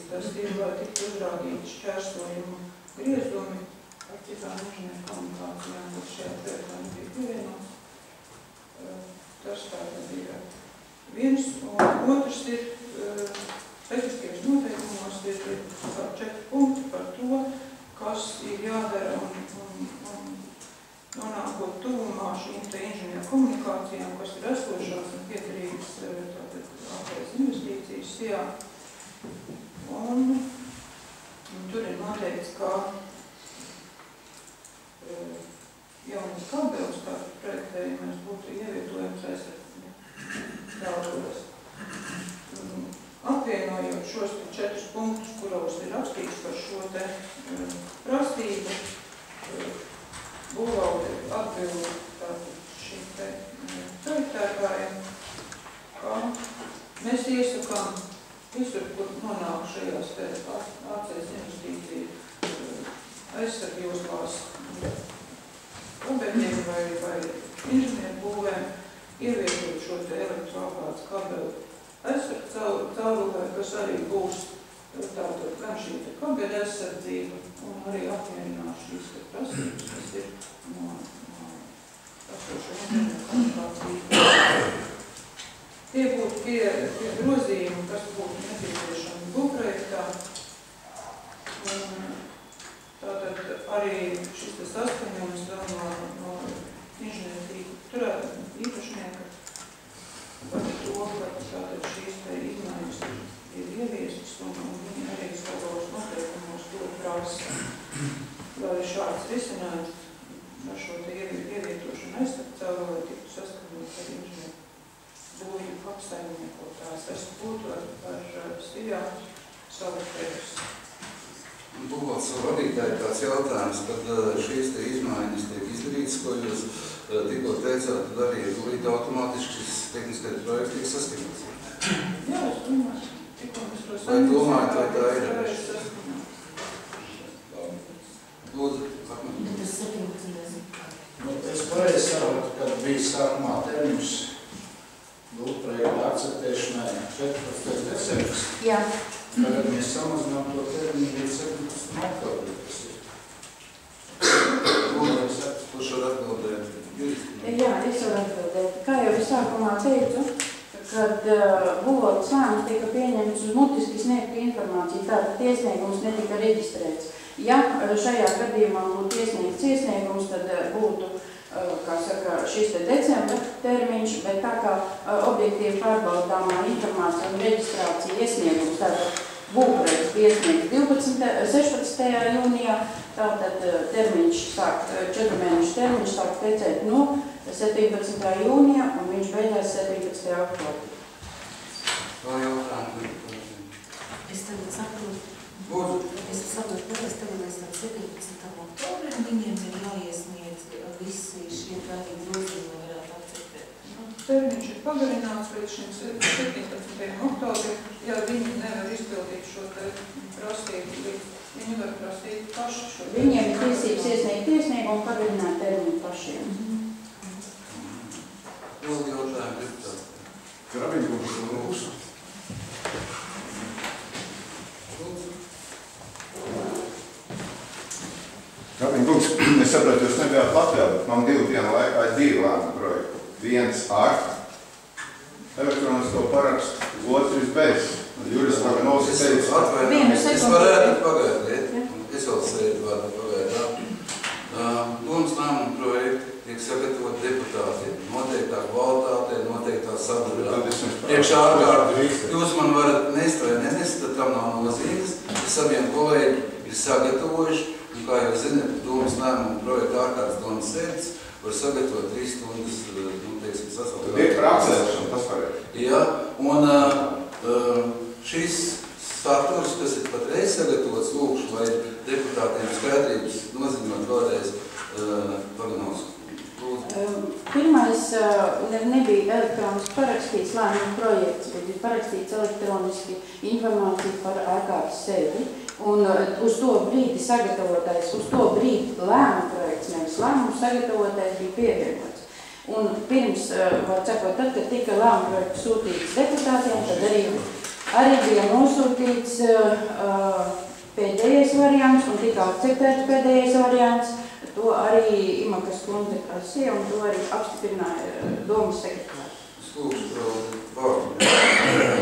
Tas ir, lai tiktu uzrādīti šķērsojumu griezumi ar citām inženieru komunikācijām, kas šajā projektā nebija pievienots. Tas tātad ir viens, un otrs ir tehniskajos noteikumos ir 4 punkti par to, kas ir jādara un nonākot tuvumā šīm te inženieru komunikācijām, kas ir esošās un piederīgas tātad ārējas investīcijas, jā. Un tur ir noteikts, ka jaunas kabeles tātad projektējumais būtu ievietojams aizsardzības. Apvienojot šos 4 punktus, kuros ir rakstīts par šo te prasību, būvvalde atbilda tātad šim te projektētājiem, ka mēs iesakām visur, kur nonāk šajās te ārējas investīciju aizsardzjoslās kabeļiem vai inženieru būvēm, ievietot šo te elektroapgādes kabeli aizsardz caurulē, kas arī būs tātad gan šī te kabeļa aizsardzība un arī apmierinās šīs te prasības, kas ir no esošo inženieru komunikāciju. Tie būtu tie grozījumi, kas būtu nepieciešami būvprojektā. Tātad arī šis te saskaņojums vēl no inženieru tīkla īpašnieka par to, ka tātad šīs te izmaiņas ir ieviestas un viņi arī savos noteikumos to prasa, lai šāds risinājums ar šo te ievietošanu aizsardzību tiktu saskaņots ar inženieru būvību apsaimniekotājs. Es būtu ar Sijā Salaspējas. Būvvaldes vadītāji tāds jautājums, kad šīs te izmaiņas tiek izdarītas, ko jūs tikko teicāt, tad arī līdz automātiski šis tehniskais projekts tiek saskaņots. Jā, es domāju, tikko mēs to vai domājat, vai tā ir? Lūdzu, Es pareizi saprotu, kad bija sākumā termiņš būvprojekta akceptēšanai 14. decembris. Jā. Tagad mēs samazinām to termiņu līdz 17. oktobrim. Kurš var atbildēt? Jā, es varu atbildēt. Kā jau es sākumā teicu, kad būvvaldes lēmums tika pieņemts uz mutiski sniegtu informāciju, tātad iesniegums netika reģistrēts. Ja šajā gadījumā būtu iesniegts iesniegums, tad būtu, kā saka, šis te decembra termiņš, bet tā kā objektīvi pārbaudāmā informācija un reģistrācija iesniegums, tātad būvprojekts iesniegts 16. jūnijā, tātad termiņš sāk, 4 mēnešu termiņš sāk tecēt no 17. jūnijā un viņš beidzās 17. oktobrī. Vēl jautājumu? Es tagad saprotu. Lūdzu. Es saprotu, ka tagad mēs ar 17. oktobri viņiem ir jāiesniedz visi šie prātīgi grozījumi, lai varētu akceptēt. Termiņš ir pagarināts līdz šim 17. oktobrim, ja viņi nevar izpildīt šo te prasību, viņi var prasīt paši šo. Viņiem ir tiesības iesniegt iesniegumu un pagarināt termiņu pašiem. Vēl jautājumu deputāti. Grabiņkungs lūdzu. Grabiņkungs, es saprotu, jūs nebijāt Latvijā, bet man 2 dienu laikā ir 2 lēmumu projekti. Viens ar elektronisko parakstu, otrs bez. Juris Laganovs teica. Es varētu pagaidīt. Es vēl sēdu varu pagaidāt. Domas lēmumu projekti tiek sagatavot deputātiem. Noteiktā kvalitātē, noteiktā sadarā. Priekš ārkārt, jūs man varat nest vai nenest, tad tam nav nozīmes. Saviem kolēģi ir sagatavojuši. Un, kā jau zināt, domas lēmumu projekta ārkārtas domas sēdes var sagatavot 3 stundas, teiksim, sasaukāt. Tad ir par apsēšanu, tas varētu. Jā, un šis saturs, kas ir patreiz sagatavots, lūkšu, lai deputātiem skaidrības nozīmot vēlreiz Paganovs. Pirmais nebija elektroniski parakstīts lēmumu projekts, bet ir parakstīts elektroniski informācija par ārkārtas sēdi. Un uz to brīdi sagatavotājs, uz to brīdi lēmumu projekts, nevis lēmumu sagatavotājs bija pievienots. Un pirms, var sakot, tad, kad tika lēmumu projekts sūtīts deputātiem, tad arī Arī bija nosūtīts pēdējais variants un tika akceptēts pēdējais variants. To arī Imakas kundze prasīja un to arī apstiprināja domas sekretārs.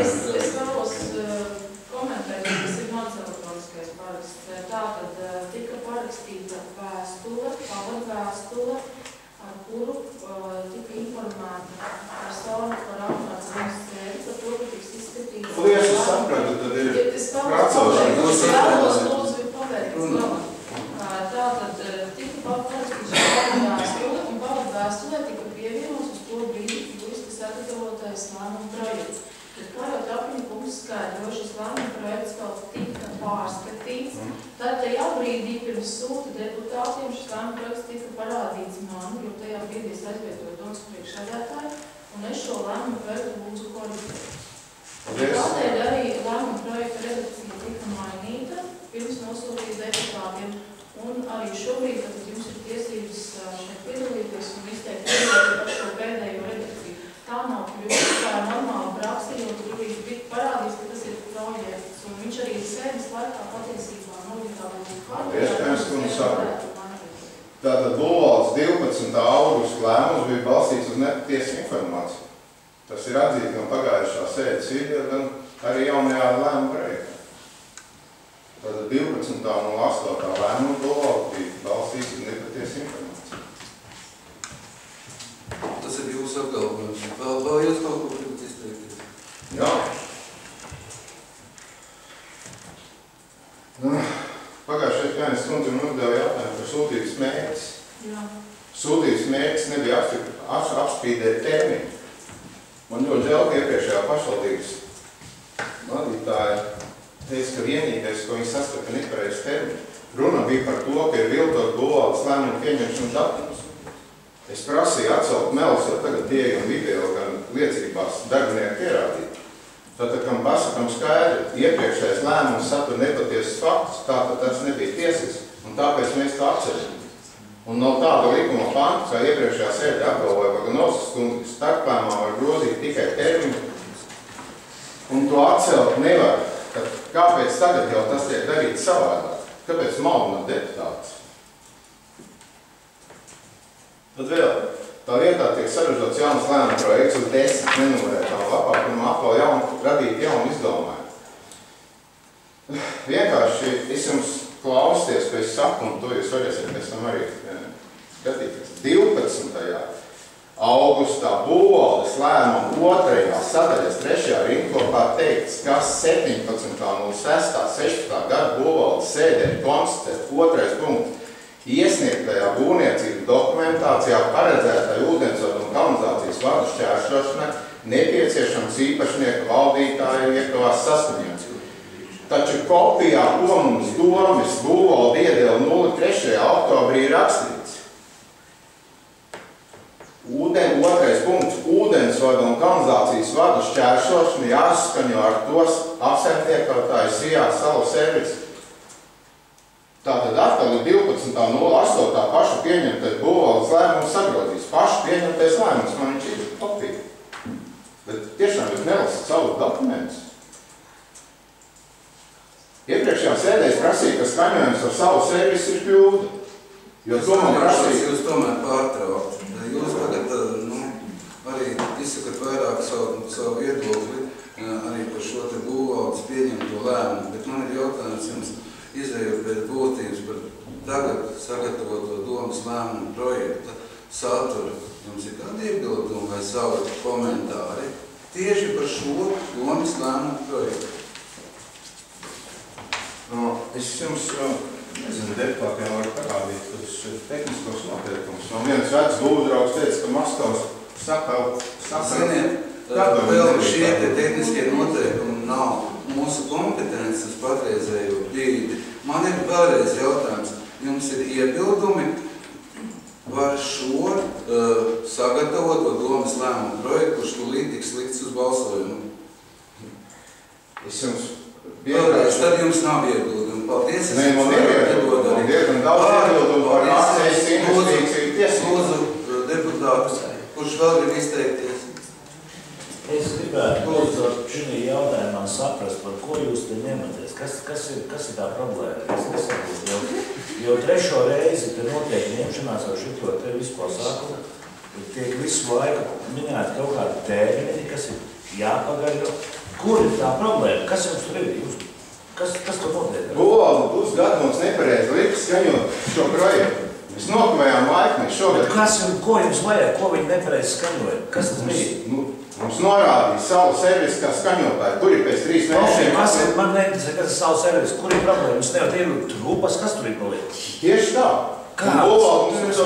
Es vēlos komentēt, kas ir mans elektroniskais paraksts. Tātad tika parakstīta vēstule, pavadvēstule, ar kuru tika informēta persona par ārkārtas sēdi, par to, ka tiks izskatīts. Paldies, es sapratu, tad ir prācošana. Es vēlos lūdzu pabeigt. Tātad tika parakstīta pavadvēstule, un pavadvēstulē tika pievienots uz to brīdi, kad tika sagatavotais lēmuma projekts. Bet kā jau Trapiņa kungs skaidro, šis lēmuma projekts vēl tika pārskatīts, tad tajā brīdī pirms sūta deputātiem šis lēmuma projekts tika parādīts man, jo tajā brīdī es aizvietoju domas priekšsēdētāju, un es šo lēmuma projektu lūdzu koriģēt. Tādēļ arī lēmuma projekta redakcija tika mainīta pirms nosūtīt deputātiem, un arī šobrīd, tad jums ir tiesības šeit piedalīties un izteikt par šo pēdējo redakciju. Tā nav kļūst, tā ir normāla praksa, jo tur bija parādīts, ka tas ir projekts, un viņš arī sēdes laikā patiesībā Tātad Bulvaldes 12. augusta lēmums bija balstīts uz nepatiesu informāciju. Tas ir atzīts gan pagājušā sēdes video, gan arī jaunajā lēmuma projektā. Tātad 12. un 8. lēmuma Bulvaldes bija balstīts uz nepatiesu informāciju. Tas ir jūsu apgalvojums. Vēl jūs kaut ko gribat izteikties? Jā. Pagājušais Jānis kundze uzdeva jautājumu par sūtības mērķis. Jā. Sūtības mērķis nebija apstrīdēt termiņu. Man ļoti žēl, ka iepriekšējā pašvaldības vadītāja teica, ka vienīgais, ko viņi sastapa nepareiz termiņu. Runa bija par to, ka ir viltot Bulvaldes lēmumu pieņemšanas datums. Es prasīju atcelt melus, jo tagad tie un video gan liecībās darbinieki pierādīja. Tātad, kam pasakam skaidri, iepriekšējais lēmums satura nepatiesas faktus, tātad tas nebija tiesisks, un tāpēc mēs to atceram. Un no tāda likuma panta, kā iepriekšējā sēdē apgalvoja Vaganovskas kundze, ka starplēmumā var grozīt tikai termiņu, un to atcelt nevar. Tad kāpēc tagad jau tas tiek darīts savādāk? Kāpēc maldināt deputātus? Tad vēl, tā vietā tiek saražots jauns lēmuma projekts uz 10 nenumērētām lapām, un atkal radīt jaunu izdomājumu. Vienkārši es jums klausties, ko es saku, un to jūs varēsiet pēc tam arī skatīties. 12. augustā Bulvaldes lēmuma 2. sadaļas 3. rindkopā teikts, ka 17.06. 16. gada Bulvaldes sēdē konstatēt 2. punkts. Iesniegtajā būvniecības dokumentācijā paredzētai ūdensvadu un kanalizācijas vadu šķēršošanai nepieciešams īpašnieku valdītāju iekavās saskaņots. Taču kopijā, ko mums domas Bulvalde iedeva 03. oktobrī rakstīts. 2. punkts. Ūdensvadu un kanalizācijas vadu šķēršošana jāsaskaņo ar tos apsaimniekotāju Sijā salu servisu. Tātad atkal ir 12.08. pašu pieņemtais Bulvaldes lēmums sagrozīs. Pašu pieņemtais lēmums, man viņš ir kopija. Bet tiešām jūs nelasat savus dokumentus. Iepriekšējā sēdēs prasīja, ka skaņojums ar savu servisu ir kļūda. Jo to man prasīja. Jūs tomēr pārtraukt. Jūs tagad arī izsakat vairāk savu viedokli arī par šo te Bulvaldes pieņemto lēmumu. Bet man ir jautājums jums. Izējot pēc būtības par tagad sagatavoto domas lēmumu projekta saturu, jums ir kādi iebildumi vai savu komentāri tieši par šo domas lēmumu projektu? Es jums, nezinu, deputātiem varu parādīt tos tehniskos noteikumus. Man viens vecs būvdraugs teica, ka Maskavas Ziniet, vēl šie te tehniskie noteikumi nav mūsu kompetences patreizējo brīdi. Man ir vēlreiz jautājums, jums ir iebildumi par šo sagatavoto domas lēmumu projektu, kurš tūlīt tiks likts uz balsojumu? Es jums vēlreiz, tad jums nav iebildumi. Paldies. Nē, man ir iebildumi. Diezgan daudz iebildumi par akcijas investīciju tiesību. Lūdzu deputātus, kurš vēl grib izteikties? Es gribētu gribētu šī jautājumā saprast, par ko jūs te ņematies. Kas ir tā problēma? Es nesaprotu, jo trešo reizi te notiek ņemšanās ar šito te visu pasākumu. Tiek visu laiku minēt kaut kādi termini, kas ir jāpagaļo. Kur ir tā problēma? Kas jums tur ir? Kas tur notiek? Bolu pusgadu mums nepareizi liks skaņot šo projektu. Mēs nokavējām laiku, mēs šogad... Ko jums vajag? Ko viņi nepareizi skaņoja? Kas tas bija? Mums norādīja savu servisu kā skaņotāju. Kur ir pēc 3 mēnešiem? Man neinteresē, kas ir savu servisu. Kur ir problēma? Jūs nevarat ielūgt trupas, kas tur ir paliek? Tieši tā. Kāds? Jūs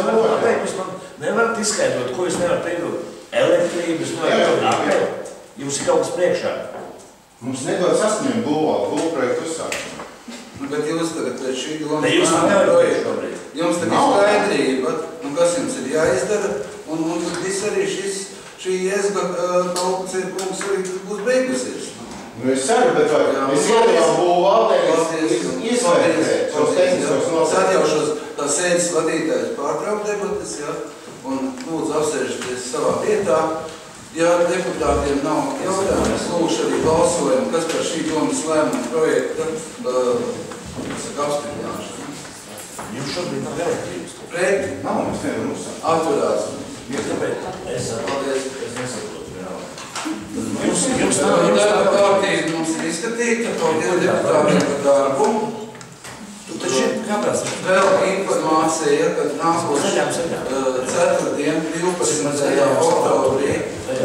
nevarat izskaidrot, ko jūs nevarat ielūgt? Elektrības, jums ir kaut kas priekšā. Mums nedod saskaņojumu būvprojektu uzsākšanu. Bet jūs tagad pēc šī domas projekta, jums tagad skaidrība, kas jums ir jāizdara, un tad viss arī šī jēzga kalpacība arī būs beigusies. Es ceru, bet vai es iedējām būvvaldēs izvērtēt šos tehniskos nosacījumus. Atjaušos tā sēdes vadītājs pārtraukt debates, un lūdzu apsēžaties savā vietā. Ja deputātiem nav jautājums, lūkšu arī balsojumu, kas par šī domas lēmuma projekta apstiprināšanu. Jums šobrīd nav elektrības. Pret? Nav, mēs nevaram uzsākt. Atturās. Es nesaprotu. Jums darba kārtība mums ir izskatīta, paldies deputātiem par darbu. Vēl informācija, kad nākos ceturtdien 12. oktobrī 7.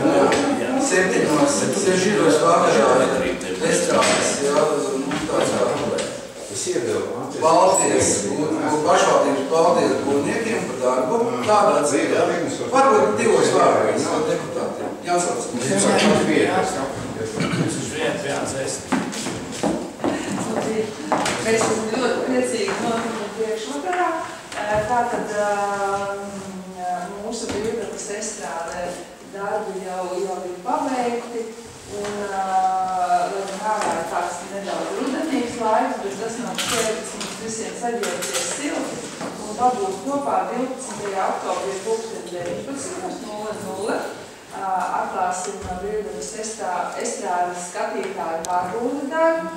vakarā estrādes, tāds kā paldies, pašvaldības paldies būvniekiem par darbu. Tādāds varbūt 2 vārdos no deputātiem. Jāsauc. Mēs esam ļoti priecīgi notikumu priekšvakarā. Tātad mūsu brīvdabas estrādē darbi jau ir paveikti. Un, lai gāvāja tāds nedaudz rudenīgs laiks, bet tas nav šķērdis mums visiem saģēties silti. Un pabūt kopā 12. oktobrī 19:00 atklāsim brīvdabas estrādes skatītāju pārbūvi darbu.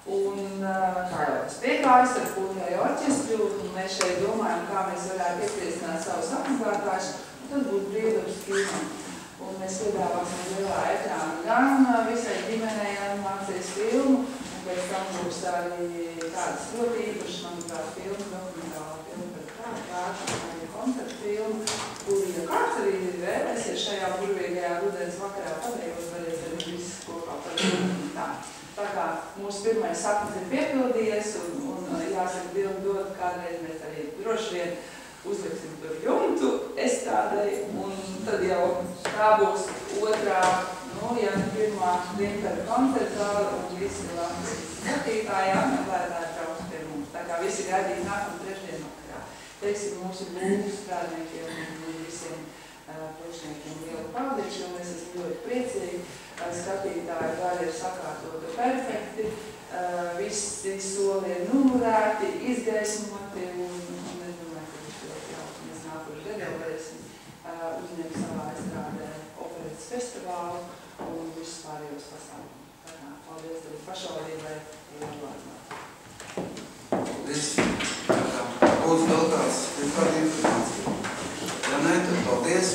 Un kā jau tas piegājas ar pūļēju orķestru, un mēs šeit domājam, kā mēs varētu iepriecināt savus apmeklētājus, un tad būtu brīvdabas kino. Un mēs piedāvāsim lielā ekrāna gan visai ģimenei animācijas filmu, un pēc tam būs arī tādas ļoti īpašas, manuprāt, filmas, dokumentālā filma par kādu, arī koncertu filmu, kur, ja kāds arī vēlēsies šajā burvīgajā rudens vakarā padējos, varēs arī viss kopā par filmu tā. Tā kā mūsu pirmais sapnis ir piepildījies, un jāsaka, Dievu dod, kādreiz mēs arī droši vien uzliksim tur jumtu estrādei, un tad jau tā būs otrā, ja pirmā Limperu koncerta zāle, un visi Latvijas skatītāji apmeklētāji brauks pie mums. Tā kā visi gaidīja nākamā trešdien vakarā. Teiksim mūsu būvju strādniekiem un visiem priekšniekiem lielu paldies, jo mēs esam ļoti priecīgi. Skatītāji daļa ir sakārtota perfekti, visi soli ir numurēti, izgaismoti, un es domāju, ka viņš ļoti jauki. Mēs nākuši gadu jau varēsim uzņemt savā estrādē operetes festivālu un visus pārējos pasākumus. Paldies arī pašvaldībai un labāk. Paldies. Būs vēl kāds, ir kāda informācija. Ja ne, tad paldies.